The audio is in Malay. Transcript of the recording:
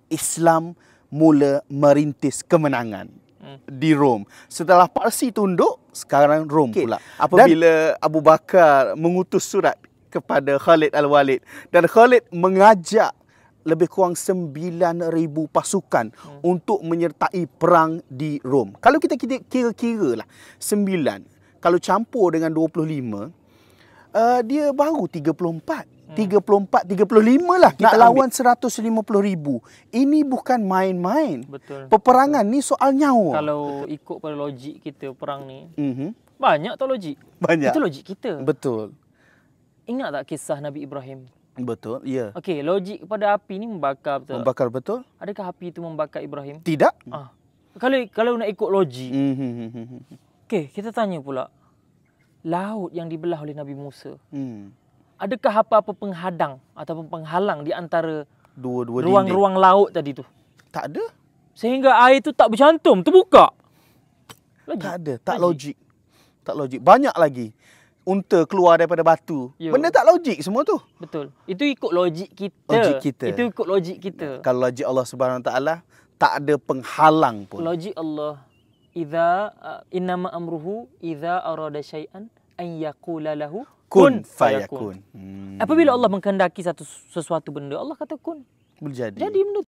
Islam mula merintis kemenangan di Rom. Setelah Parsi tunduk, sekarang Rom pula. Apabila Abu Bakar mengutus surat kepada Khalid Al-Walid, dan Khalid mengajak lebih kurang 9,000 pasukan untuk menyertai perang di Rom. Kalau kita kira-kira lah 9, kalau campur dengan 25, dia baru 34. 35 lah nak lawan 150,000. Ini bukan main-main. Betul. Peperangan ni soal nyawa. Kalau ikut pada logik kita perang ni, banyak tau logik. Banyak. Itu logik kita. Betul. Ingat tak kisah Nabi Ibrahim? Betul, ya. Okey, logik pada api ni membakar betul. Membakar, betul? Adakah api itu membakar Ibrahim? Tidak. Kalau nak ikut logik. Okey, kita tanya pula. Laut yang dibelah oleh Nabi Musa. Adakah apa-apa penghadang ataupun penghalang di antara Dua-dua ruang-ruang laut tadi tu? Tak ada. Sehingga air tu tak bercantum, terbuka. Logik. Tak ada, tak logik. Tak logik. Banyak lagi. Unta keluar daripada batu. Benda tak logik semua tu. Betul. Itu ikut logik kita. Logik kita. Itu ikut logik kita. Kalau logik Allah Subhanahu Wa Taala, tak ada penghalang pun. Logik Allah, innama amruhu idza arada syai'an an yaqula lahu kun fayakun. Apabila Allah mengkehendaki sesuatu benda, Allah kata kun. Boleh jadi. Jadi benda